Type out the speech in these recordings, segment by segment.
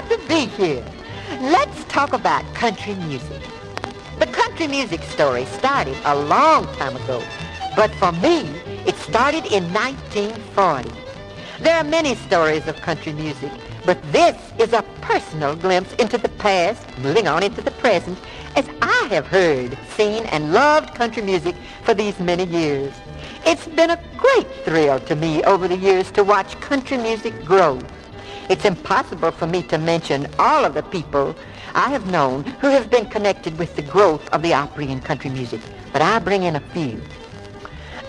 glad to be here. Let's talk about country music. The country music story started a long time ago, but for me, it started in 1940. There are many stories of country music, but this is a personal glimpse into the past, moving on into the present, as I have heard, seen, and loved country music for these many years. It's been a great thrill to me over the years to watch country music grow. It's impossible for me to mention all of the people I have known who have been connected with the growth of the Opry and country music, but I'll bring in a few.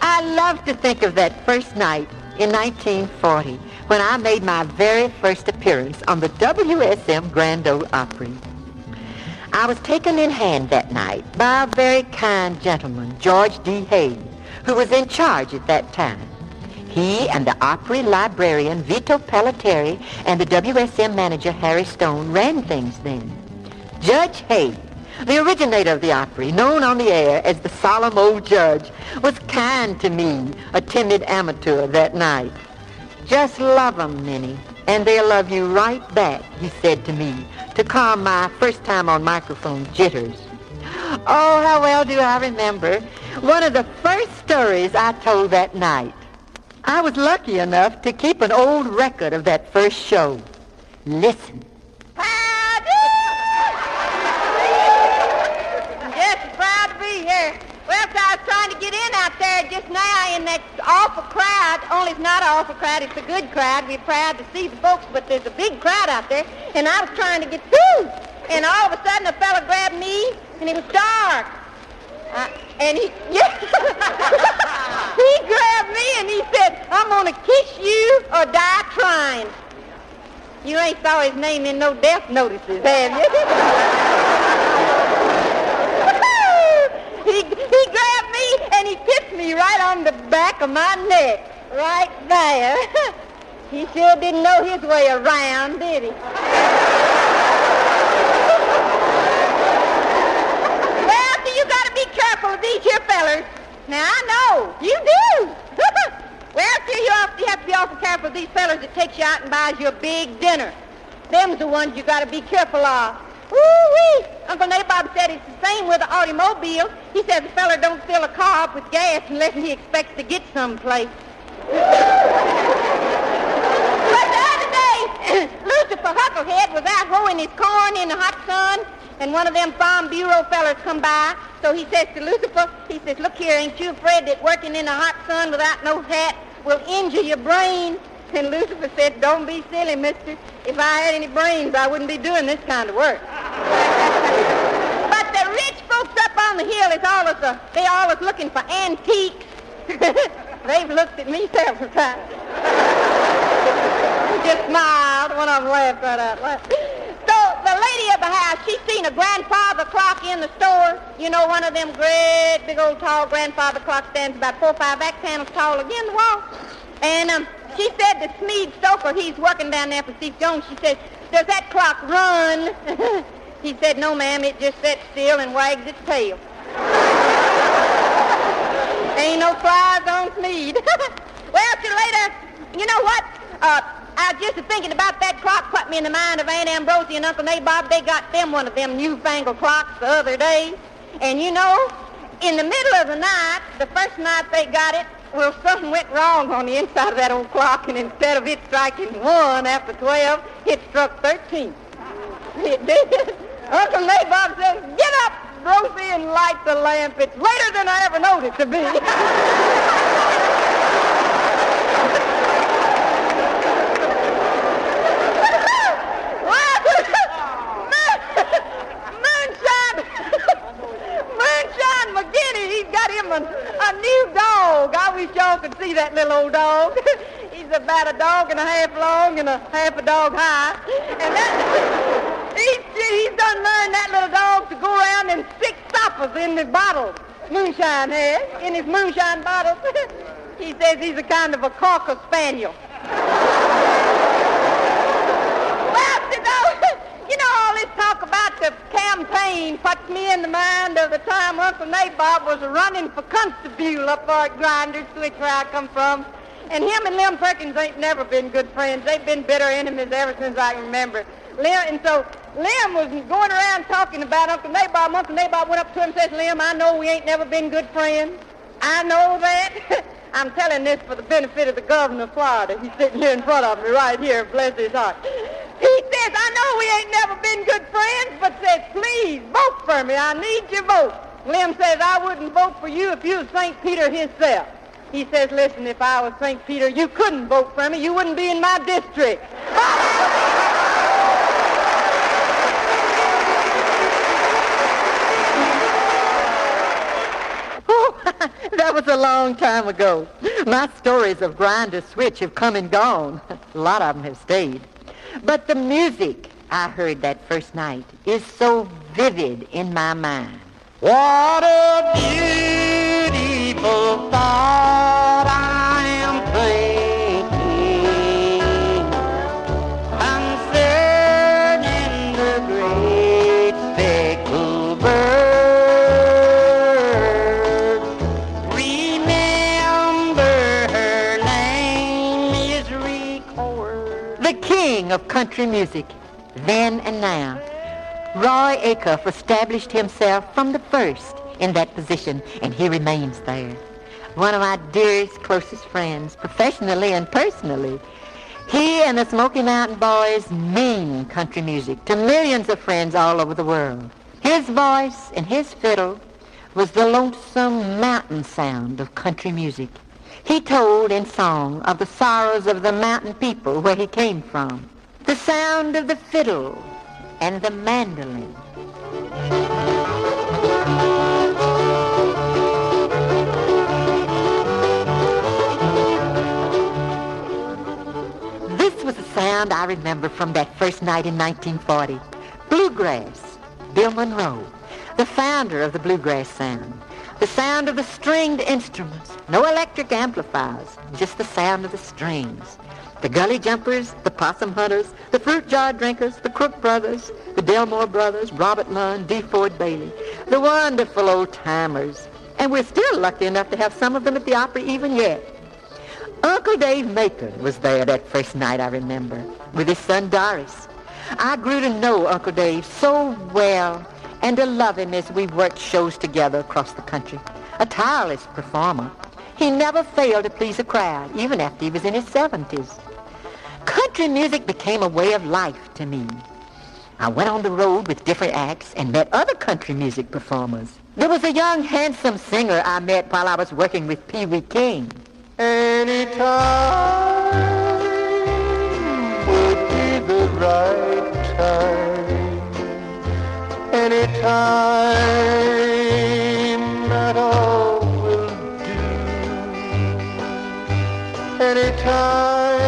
I love to think of that first night in 1940 when I made my very first appearance on the WSM Grand Ole Opry. I was taken in hand that night by a very kind gentleman, George D. Hayes, who was in charge at that time. He and the Opry librarian, Vito Pelletieri, and the WSM manager, Harry Stone, ran things then. Judge Hayes, the originator of the Opry, known on the air as the solemn old judge, was kind to me, a timid amateur, that night. "Just love 'em, Minnie, and they'll love you right back," he said to me, to calm my first time on microphone jitters. Oh, how well do I remember one of the first stories I told that night. I was lucky enough to keep an old record of that first show. Listen. Yes, proud to be here. Well, so I was trying to get in out there just now in that awful crowd. Only it's not an awful crowd, it's a good crowd. We're proud to see the folks, but there's a big crowd out there, and I was trying to get through. And all of a sudden, a fella grabbed me, and it was dark. And he he grabbed me and he said, "I'm going to kiss you or die trying." You ain't saw his name in no death notices, have you? He grabbed me and he kissed me right on the back of my neck, right there. He sure didn't know his way around, did he? Careful of these here fellers. Now, I know. You do. Well, you have to be awful careful of these fellers that takes you out and buys you a big dinner. Them's the ones you got to be careful of. Woo-wee. Uncle Nabob said it's the same with the automobile. He says the feller don't fill a car up with gas unless he expects to get someplace. But the other day, Lucifer Hucklehead was out hoeing his corn in the hot sun, and one of them Farm Bureau fellers come by. So he says to Lucifer, he says, "Look here, ain't you afraid that working in the hot sun without no hat will injure your brain?" And Lucifer said, "Don't be silly, mister. If I had any brains, I wouldn't be doing this kind of work." But the rich folks up on the hill they always looking for antiques. They've looked at me several times. Just smiled. One of them laughed right out loud. So the lady of the house, she seen a grandfather clock in the store. You know, one of them great, big old tall grandfather clocks stands about 4 or 5 back panels tall against the wall. And she said to Smead Stoker, he's working down there for Steve Jones, she said, "Does that clock run?" He said, "No, ma'am, it just sits still and wags its tail." Ain't no flies on Smead. Well, see you later. You know what? I was just thinking about that clock put me in the mind of Aunt Ambrosie and Uncle Nabob. They got them one of them newfangled clocks the other day. And you know, in the middle of the night, the first night they got it, well, something went wrong on the inside of that old clock, and instead of it striking 1 after 12, it struck 13. It did. Uncle Nabob says, "Get up, Rosie, and light the lamp. It's later than I ever noticed to be." A new dog. I wish y'all could see that little old dog. He's about a dog and a half long and a half a dog high. And he's done learned that little dog to go around and stick stoppers in the bottle. Moonshine has, in his moonshine bottle. He says he's a kind of a Cocker Spaniel. Well, you know, all this talk about the campaign puts me in the mind of the time Uncle Nabob was running for constable up there at Grinders Switch, where I come from. And him and Lem Perkins ain't never been good friends. They've been bitter enemies ever since I can remember. So Lem was going around talking about Uncle Nabob. Uncle Nabob went up to him and says, Lem, I know we ain't never been good friends. I know that. I'm telling this for the benefit of the governor of Florida. He's sitting here in front of me right here, bless his heart. He says, I know we ain't never been good friends, but says, please, vote for me. I need your vote. Lem says, I wouldn't vote for you if you was St. Peter himself. He says, listen, if I was St. Peter, you couldn't vote for me. You wouldn't be in my district. That was a long time ago. My stories of Grinder Switch have come and gone. A lot of them have stayed. But the music I heard that first night is so vivid in my mind. What a beautiful thought I am thinking concerning the great speckled bird. Remember her name is recorded. The king of country music, then and now. Roy Acuff established himself from the first in that position, and he remains there. One of my dearest, closest friends, professionally and personally. He and the Smoky Mountain Boys mean country music to millions of friends all over the world. His voice and his fiddle was the lonesome mountain sound of country music. He told in song of the sorrows of the mountain people where he came from. The sound of the fiddle and the mandolin. This was a sound I remember from that first night in 1940. Bluegrass, Bill Monroe, the founder of the bluegrass sound. The sound of the stringed instruments, no electric amplifiers, just the sound of the strings. The Gully Jumpers, the Possum Hunters, the Fruit Jar Drinkers, the Crook Brothers, the Delmore Brothers, Robert Lund, D. Ford Bailey, the wonderful old-timers. And we're still lucky enough to have some of them at the Opry even yet. Uncle Dave Macon was there that first night, I remember, with his son Doris. I grew to know Uncle Dave so well and to love him as we worked shows together across the country. A tireless performer. He never failed to please a crowd, even after he was in his 70s. Country music became a way of life to me. I went on the road with different acts and met other country music performers. There was a young, handsome singer I met while I was working with Pee Wee King. Anytime would be the right time. Anytime at all will do. Anytime.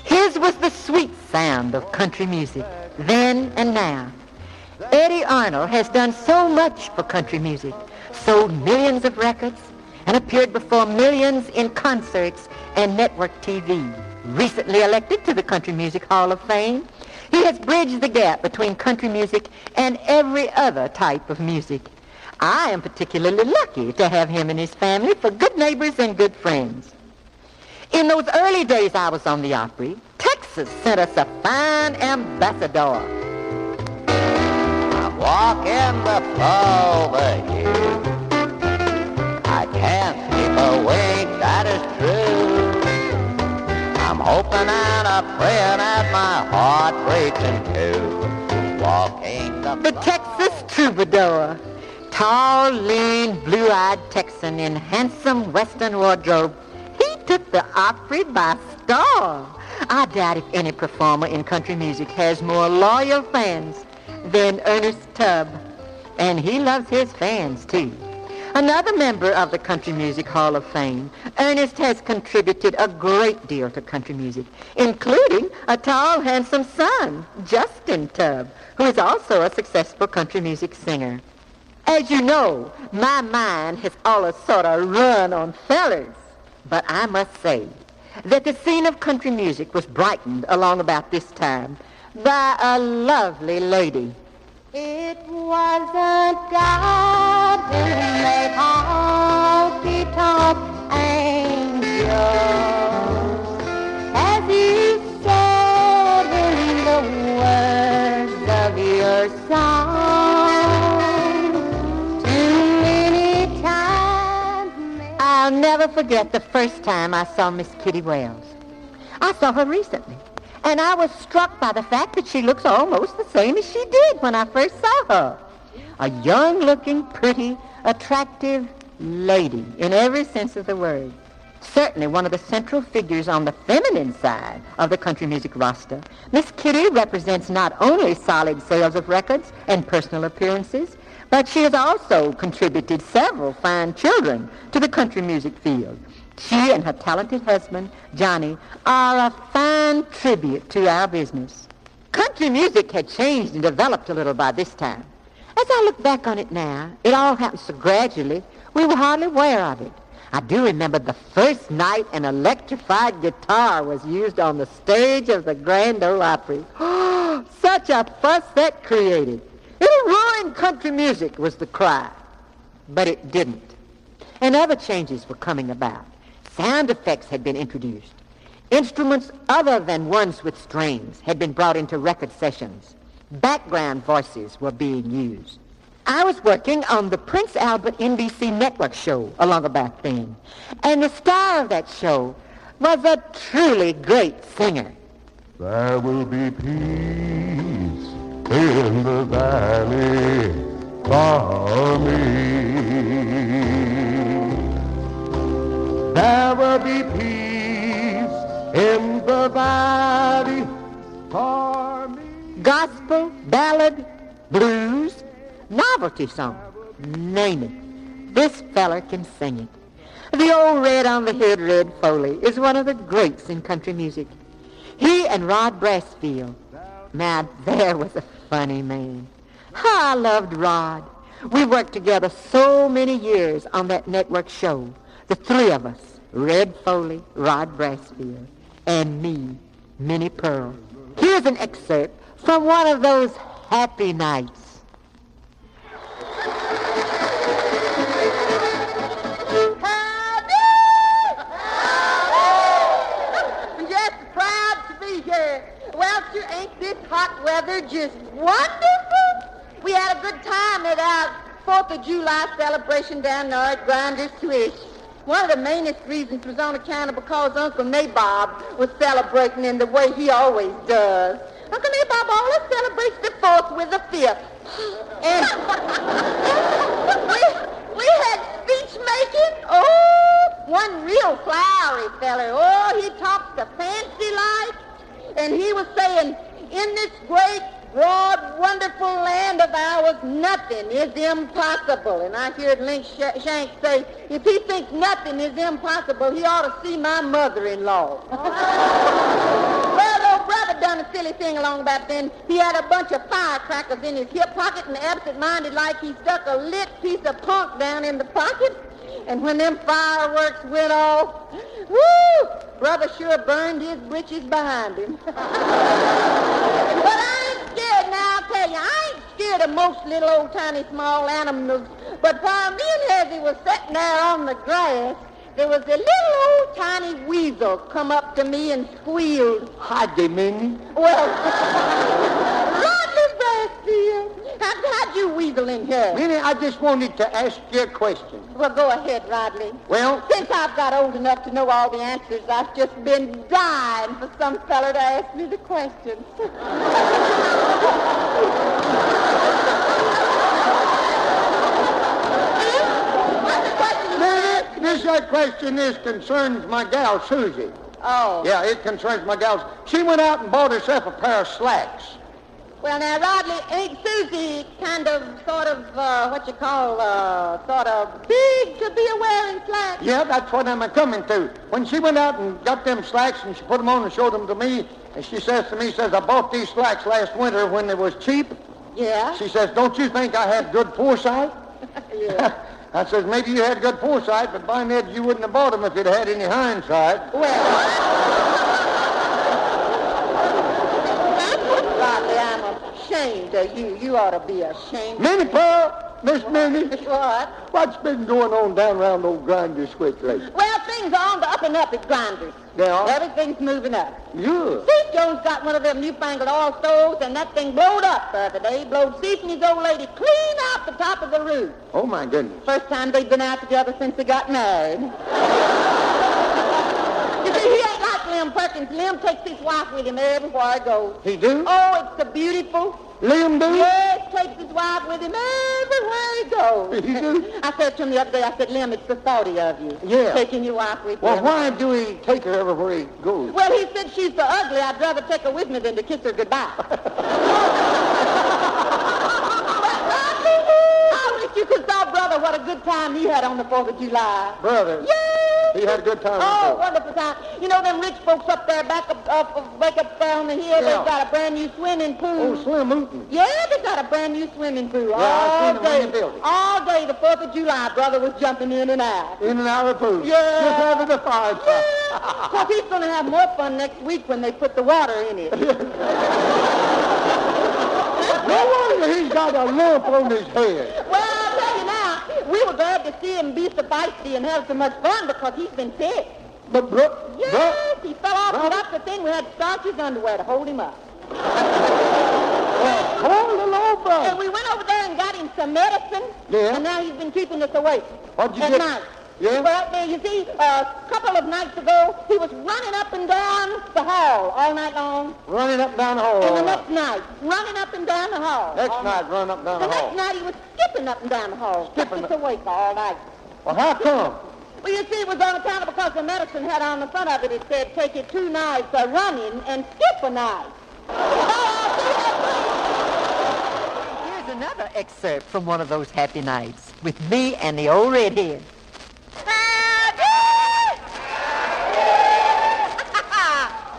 His was the sweet sound of country music, then and now. Eddie Arnold has done so much for country music, sold millions of records, and appeared before millions in concerts and network TV. Recently elected to the Country Music Hall of Fame, he has bridged the gap between country music and every other type of music. I am particularly lucky to have him and his family for good neighbors and good friends. In those early days I was on the Opry, Texas sent us a fine ambassador. I'm walking the clover here. I can't keep awake, that is true. I'm hoping and a praying that my heart breaks in two. Walking the Texas troubadour, tall, lean, blue-eyed Texan in handsome Western wardrobe. He took the Opry by storm. I doubt if any performer in country music has more loyal fans than Ernest Tubb. And he loves his fans, too. Another member of the Country Music Hall of Fame, Ernest has contributed a great deal to country music, including a tall, handsome son, Justin Tubb, who is also a successful country music singer. As you know, my mind has always sort of run on fellers. But I must say that the scene of country music was brightened along about this time by a lovely lady. It wasn't God who made honky-tonk angels. her song too many times. I'll never forget the first time I saw Miss Kitty Wells. I saw her recently, and I was struck by the fact that she looks almost the same as she did when I first saw her. A young-looking, pretty, attractive lady in every sense of the word. Certainly one of the central figures on the feminine side of the country music roster. Miss Kitty represents not only solid sales of records and personal appearances, but she has also contributed several fine children to the country music field. She and her talented husband, Johnny, are a fine tribute to our business. Country music had changed and developed a little by this time. As I look back on it now, it all happened so gradually, we were hardly aware of it. I do remember the first night an electrified guitar was used on the stage of the Grand Ole Opry. Such a fuss that created. It'll ruin country music, was the cry. But it didn't. And other changes were coming about. Sound effects had been introduced. Instruments other than ones with strings had been brought into record sessions. Background voices were being used. I was working on the Prince Albert NBC network show along about then, and the star of that show was a truly great singer. There will be peace in the valley for me. There will be peace in the valley for me. Gospel, ballad, blues, novelty song, name it. This feller can sing it. The old red on the head, Red Foley, is one of the greats in country music. He and Rod Brassfield, now there was a funny man. I loved Rod. We worked together so many years on that network show, the three of us, Red Foley, Rod Brassfield, and me, Minnie Pearl. Here's an excerpt from one of those happy nights. Ain't this hot weather just wonderful? We had a good time at our 4th of July celebration down there at Grinder's Swish. One of the mainest reasons was on account of because Uncle Nabob was celebrating in the way he always does. Uncle Nabob always celebrates the 4th with the 5th. And we had speech making. Oh, one real flowery feller. Oh, he talks the fancy like. And he was saying, in this great, broad, wonderful land of ours, nothing is impossible. And I heard Link Shank say, if he thinks nothing is impossible, he ought to see my mother-in-law. Well, old brother done a silly thing along about then. He had a bunch of firecrackers in his hip pocket, and absent-minded like he stuck a lit piece of punk down in the pocket. And when them fireworks went off, woo, brother sure burned his britches behind him. But I ain't scared now, I'll tell you. I ain't scared of most little old tiny small animals. But while me and Hezzy was sitting there on the grass, there was a little old tiny weasel come up to me and squealed. Howdy, Minnie. Well, Rodley Brassfield, how'd you weasel in here? Minnie, I just wanted to ask you a question. Well, go ahead, Rodley. Well, Since I've got old enough to know all the answers, I've just been dying for some fella to ask me the questions. this question concerns my gal, Susie. Oh. Yeah, it concerns my gal. She went out and bought herself a pair of slacks. Well, now, Rodley, ain't Susie kind of, sort of big to be wearing slacks? Yeah, that's what I'm coming to. When she went out and got them slacks and she put them on and showed them to me, and she says to me, I bought these slacks last winter when they was cheap. Yeah? She says, don't you think I had good foresight? Yeah. I says, maybe you had good foresight, but by Ned, you wouldn't have bought them if you'd had any hindsight. Well, Rodley, I'm ashamed of you. You ought to be ashamed. Minnie Pearl, Miss Minnie, What? what's been going on down around old Grinder Switch lately? Well, things are on the up and up at Grinders. Yeah? Everything's moving up. Yeah. Steve Jones got one of them newfangled oil stoves, and that thing blowed up the other day. Blowed Steve and his old lady clean out the top of the roof. Oh, my goodness. First time they'd been out together since they got married. You see, he ain't like Lem Perkins. Lem takes his wife with him everywhere he goes. He do? Oh, it's so beautiful. Liam do? Yes, takes his wife with him everywhere he goes. He do? I said to him the other day, I said, Lem, it's the thought of you. Yeah. Taking your wife with you. Well, why do he take her everywhere he goes? Well, he said she's so ugly, I'd rather take her with me than to kiss her goodbye. I wish you could saw Brother what a good time he had on the 4th of July. Brother. Yes. He had a good time. Oh, wonderful time. You know them rich folks up there, back up there on the hill, Yeah. they've got a brand new swimming pool. Oh, Slim Hooten. Yeah, they got a brand new swimming pool. Yeah, I seen them when they built it. All day, the 4th of July, Brother was jumping in and out. In and out of the pool. Yeah. Just having the fire. Yeah. Because he's going to have more fun next week when they put the water in it. No wonder he's got a lump on his head. Well, I'll tell you now, we were glad to see him be so feisty and have so much fun because he's been sick. But, Yes, he fell off and got the thing. We had to starch his underwear to hold him up. poor little old brother. And we went over there and got him some medicine. Yeah. And now he's been keeping us awake. What'd you at get? night. Yeah? Well, there you see, a couple of nights ago, he was running up and down the hall all night long. Running up and down the hall. And the all next night, running up and down the hall. Next all night, running up and down the The hall. next night, he was skipping up and down the hall. Skipping Kept us awake all night. Well, how come? Well, you see, it was on account of because the medicine had on the front of it, it said, take you 2 nights a running and skip a night. Here's another excerpt from one of those happy nights with me and the old redhead.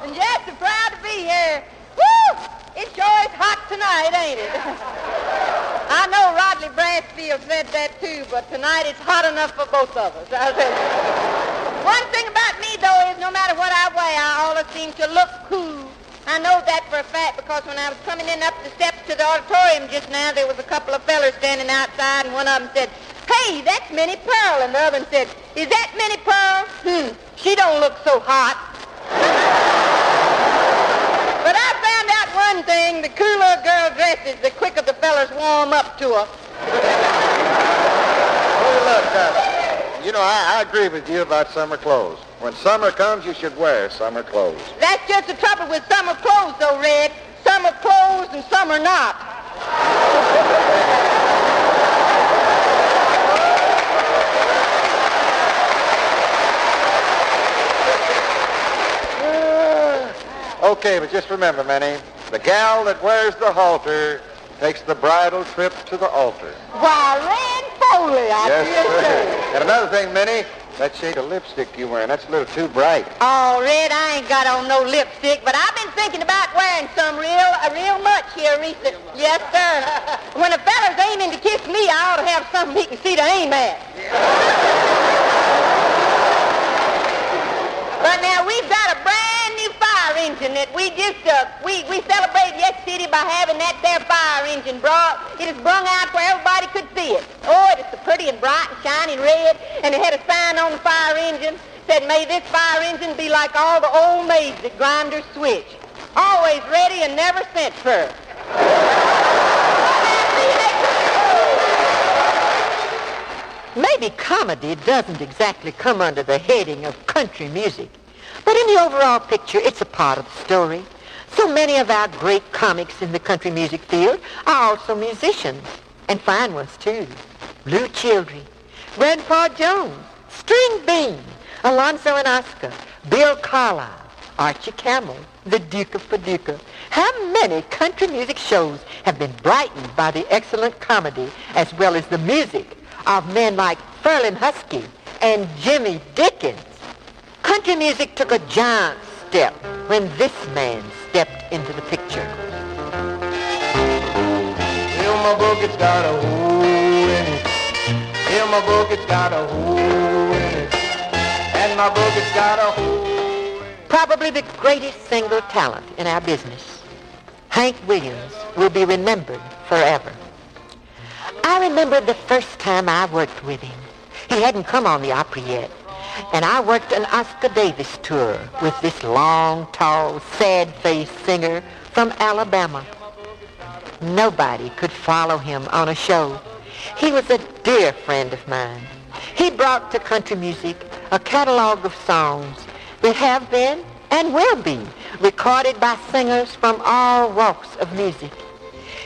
And yes, so proud to be here. Woo! It sure is hot tonight, ain't it? I know Rodley Bransfield said that too, but tonight it's hot enough for both of us. I'll tell you. One thing about me, though, is no matter what I wear, I always seem to look cool. I know that for a fact because when I was coming in up the steps to the auditorium just now, there was a couple of fellers standing outside, and one of them said, "Hey, that's Minnie Pearl," and the other one said, "Is that Minnie Pearl? She don't look so hot." But I found out one thing, the cooler a girl dresses, the quicker the fellers warm up to her. Oh, look, I agree with you about summer clothes. When summer comes, you should wear summer clothes. That's just the trouble with summer clothes, though, Red. Some are clothes and some are not. Okay, but just remember, Minnie, the gal that wears the halter takes the bridal trip to the altar. Why, Red Foley, I Yes, feel sir. And another thing, Minnie, that shade of lipstick you're wearing, that's a little too bright. Oh, Red, I ain't got on no lipstick, but I've been thinking about wearing some real much here recently. Yes, sir. When a feller's aiming to kiss me, I ought to have something he can see to aim at. But now we've got a brand new fire engine that we just, we celebrated yesterday by having that there fire engine brought. It is brung out where everybody could see it. Oh, it is so pretty and bright and shining red, and it had a sign on the fire engine said, "May this fire engine be like all the old maids at Grinders Switch, always ready and never sent for." Maybe comedy doesn't exactly come under the heading of country music, but in the overall picture, it's a part of the story. So many of our great comics in the country music field are also musicians, and fine ones too. Lou Childry, Grandpa Jones, String Bean, Alonzo and Oscar, Bill Carlisle, Archie Camel, the Duke of Paducah. How many country music shows have been brightened by the excellent comedy as well as the music of men like Ferlin Husky and Jimmy Dickens? Country music took a giant step when this man stepped into the picture. Fill my bucket's got a hole in it. Fill my bucket's got a hole in it. And my bucket's got a hole in it. Probably the greatest single talent in our business, Hank Williams will be remembered forever. I remember the first time I worked with him. He hadn't come on the Opry yet, and I worked an Oscar Davis tour with this long, tall, sad-faced singer from Alabama. Nobody could follow him on a show. He was a dear friend of mine. He brought to country music a catalog of songs that have been and will be recorded by singers from all walks of music.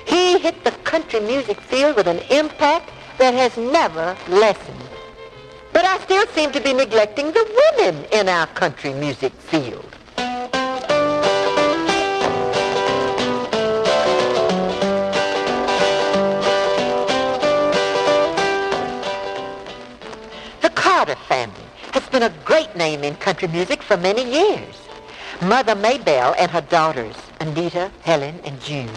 He hit the country music field with an impact that has never lessened. But I still seem to be neglecting the women in our country music field. The Carter family has been a great name in country music for many years. Mother Maybelle and her daughters, Anita, Helen, and June,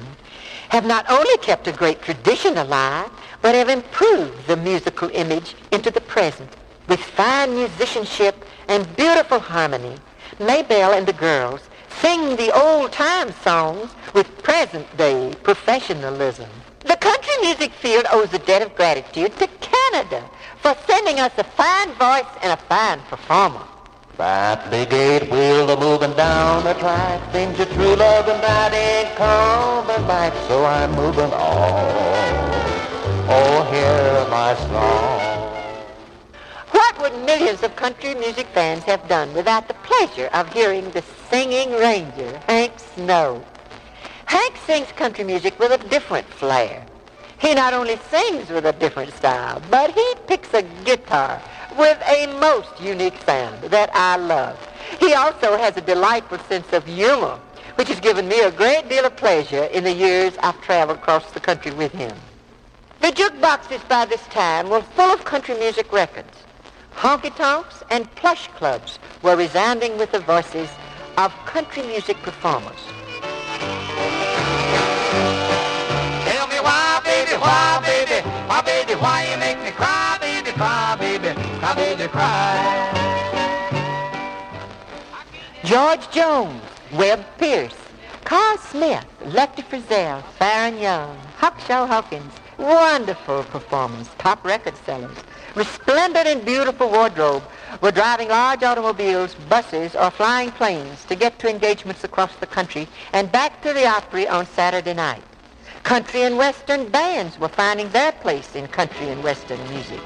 have not only kept a great tradition alive, but have improved the musical image into the present. With fine musicianship and beautiful harmony, Maybelle and the girls sing the old-time songs with present-day professionalism. The country music field owes a debt of gratitude to Canada for sending us a fine voice and a fine performer. That big eight wheel a-moving down the track, seems your true love and that ain't coming back, so I'm moving on. Oh, hear my song. What would millions of country music fans have done without the pleasure of hearing the singing ranger, Hank Snow? Hank sings country music with a different flair. He not only sings with a different style, but he picks a guitar with a most unique sound that I love. He also has a delightful sense of humor, which has given me a great deal of pleasure in the years I've traveled across the country with him. The jukeboxes by this time were full of country music records. Honky-tonks and plush clubs were resounding with the voices of country music performers. Tell me why, baby, why you make me cry, baby, cry, baby, cry. George Jones, Webb Pierce, Carl Smith, Lefty Frizzell, Farron Young, Hawkshaw Hawkins, wonderful performers, top record sellers, resplendent in beautiful wardrobe, were driving large automobiles, buses, or flying planes to get to engagements across the country and back to the Opry on Saturday night. Country and Western bands were finding their place in country and Western music.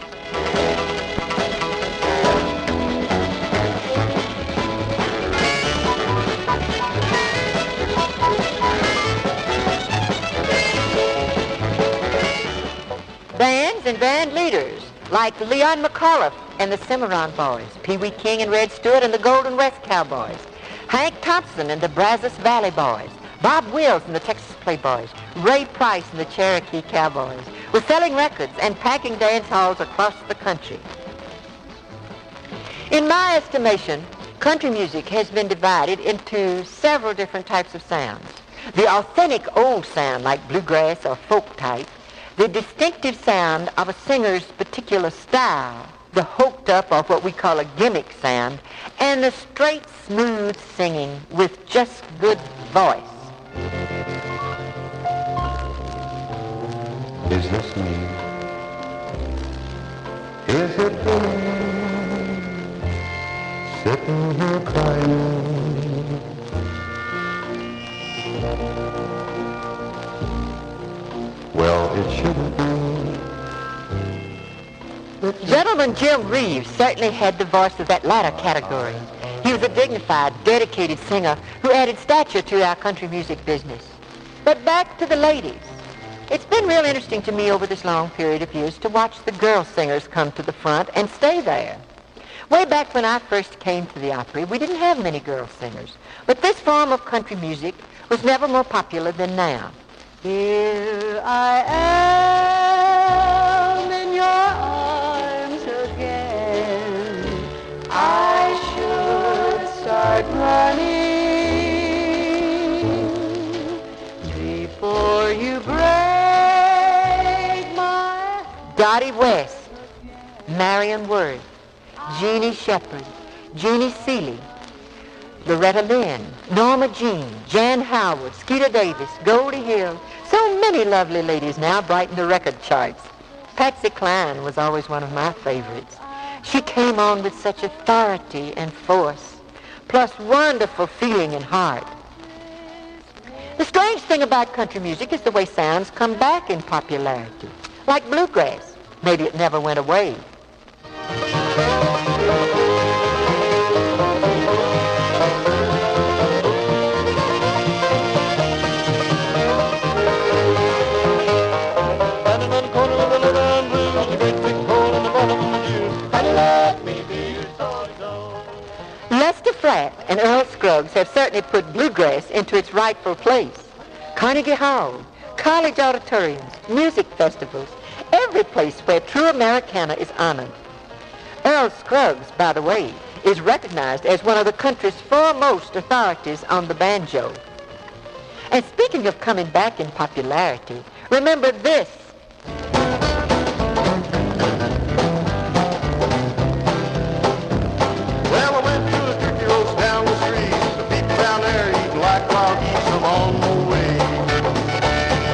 Bands and band leaders like Leon McAuliffe and the Cimarron Boys, Pee Wee King and Red Stewart and the Golden West Cowboys, Hank Thompson and the Brazos Valley Boys, Bob Wills and the Texas Playboys, Ray Price and the Cherokee Cowboys were selling records and packing dance halls across the country. In my estimation, country music has been divided into several different types of sounds. The authentic old sound like bluegrass or folk type, the distinctive sound of a singer's particular style, the hoked up or what we call a gimmick sound, and the straight, smooth singing with just good voice. Is this me? Is it me? Sitting here crying. Well, it shouldn't be. Gentleman Jim Reeves certainly had the voice of that latter category. He was a dignified, dedicated singer who added stature to our country music business. But back to the ladies. It's been real interesting to me over this long period of years to watch the girl singers come to the front and stay there. Way back when I first came to the Opry, we didn't have many girl singers. But this form of country music was never more popular than now. Here I am in your arms again. I should start running before you break my... Dottie West, Marion Worth, Jeannie Shepherd, Jeannie Seeley, Loretta Lynn, Norma Jean, Jan Howard, Skeeter Davis, Goldie Hill. So many lovely ladies now brighten the record charts. Patsy Cline was always one of my favorites. She came on with such authority and force, plus wonderful feeling and heart. The strange thing about country music is the way sounds come back in popularity, like bluegrass. Maybe it never went away. Lester Flatt and Earl Scruggs have certainly put bluegrass into its rightful place. Carnegie Hall, college auditoriums, music festivals, every place where true Americana is honored. Earl Scruggs, by the way, is recognized as one of the country's foremost authorities on the banjo. And speaking of coming back in popularity, remember this. Well, I went to the turkey roast down the street. The people down there eat like wild geese. I'm on my way.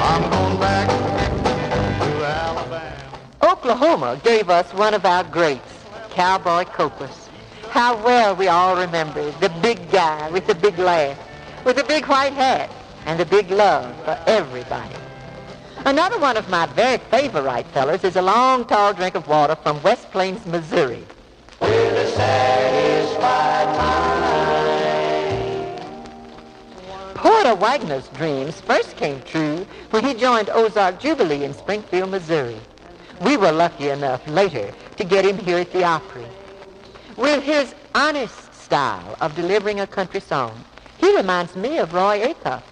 I'm going back to Alabama. Oklahoma gave us one of our greats, Cowboy Copas. How well we all remember the big guy with the big laugh, with the big white hat, and the big love for everybody. Another one of my very favorite fellas is a long, tall drink of water from West Plains, Missouri. With a satisfied mind. Porter Wagner's dreams first came true when he joined Ozark Jubilee in Springfield, Missouri. We were lucky enough later to get him here at the Opry. With his honest style of delivering a country song, he reminds me of Roy Acuff,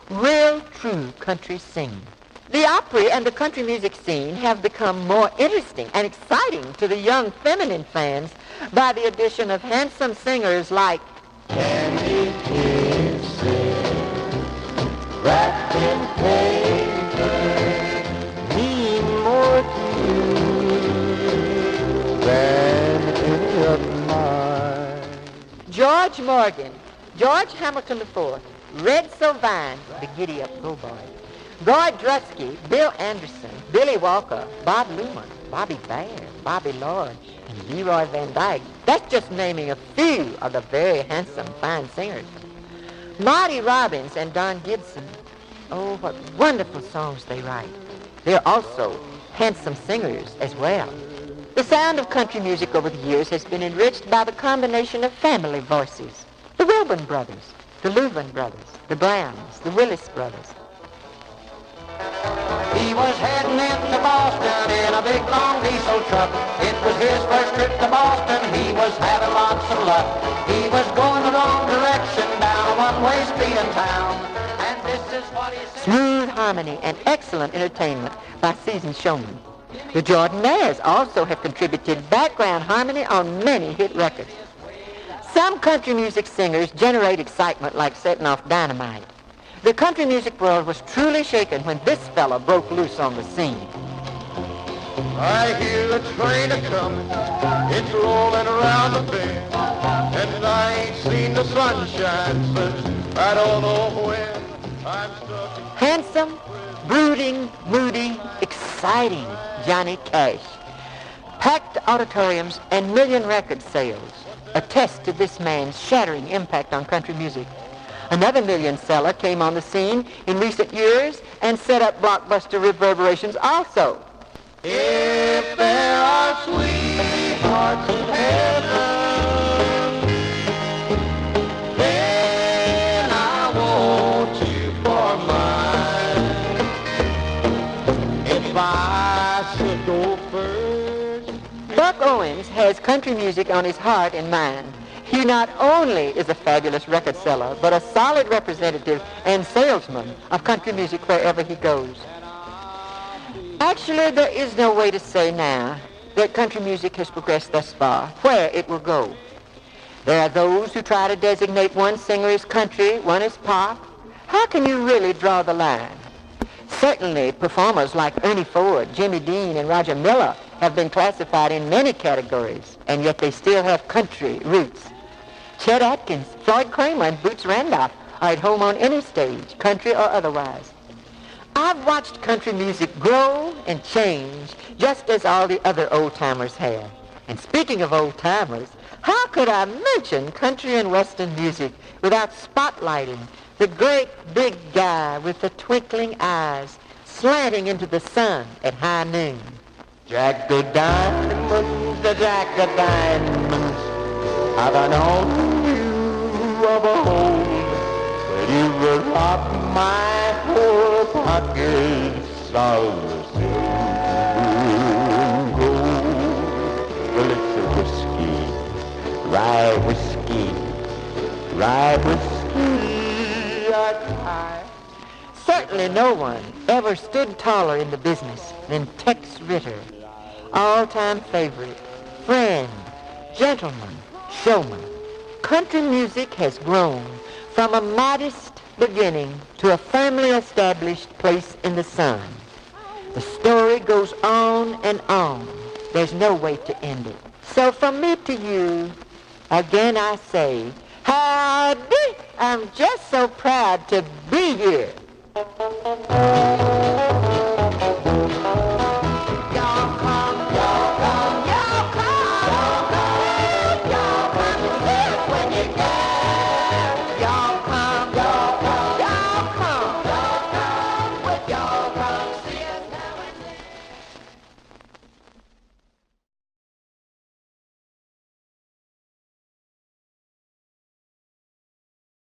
real true country singing. The Opry and the country music scene have become more interesting and exciting to the young feminine fans by the addition of handsome singers like Candy kisses wrapped in paper mean more to you than any of mine. George Morgan, George Hamilton IV, Red Sylvain, the Giddy Up Go Boy, Roy Drusky, Bill Anderson, Billy Walker, Bob Luman, Bobby Baer, Bobby Lord, and Leroy Van Dyke. That's just naming a few of the very handsome, fine singers. Marty Robbins and Don Gibson. Oh, what wonderful songs they write. They're also handsome singers as well. The sound of country music over the years has been enriched by the combination of family voices. The Wilburn brothers, the Louvin brothers, the Browns, the Willis brothers. He was heading into Boston in a big long diesel truck. It was his first trip to Boston. He was having lots of luck. He was going the wrong direction down a one-way street in town. And this is what he said. Smooth harmony and excellent entertainment by seasoned showmen. The Jordanaires also have contributed background harmony on many hit records. Some country music singers generate excitement like setting off dynamite. The country music world was truly shaken when this fella broke loose on the scene. I hear the train a-comin', it's rolling around the bend, and I ain't seen the sunshine since I don't know when. I'm stuck in... Handsome, brooding, moody, exciting Johnny Cash. Packed auditoriums and million record sales attest to this man's shattering impact on country music. Another million seller came on the scene in recent years and set up blockbuster reverberations also. If there are sweethearts in heaven, then I want you for mine. If I should go first... Buck Owens has country music on his heart and mind. He not only is a fabulous record seller, but a solid representative and salesman of country music wherever he goes. Actually, there is no way to say now that country music has progressed thus far, where it will go. There are those who try to designate one singer as country, one as pop. How can you really draw the line? Certainly, performers like Ernie Ford, Jimmy Dean, and Roger Miller have been classified in many categories, and yet they still have country roots. Chet Atkins, Floyd Kramer, and Boots Randolph are at home on any stage, country or otherwise. I I've watched country music grow and change just as all the other old-timers have. And speaking of old-timers, how could I mention country and western music without spotlighting the great big guy with the twinkling eyes slanting into the sun at high noon? Jack of diamonds, the jack of diamonds, have I known you of old? When you will rob my poor pockets of silver gold. Well, it's a rye whiskey, I Certainly no one ever stood taller in the business than Tex Ritter, all-time favorite, friend, gentleman, showman. Country music has grown from a modest beginning to a firmly established place in the sun. The story goes on and on. There's no way to end it. So from me to you, again I say, howdy! I'm just so proud to be here.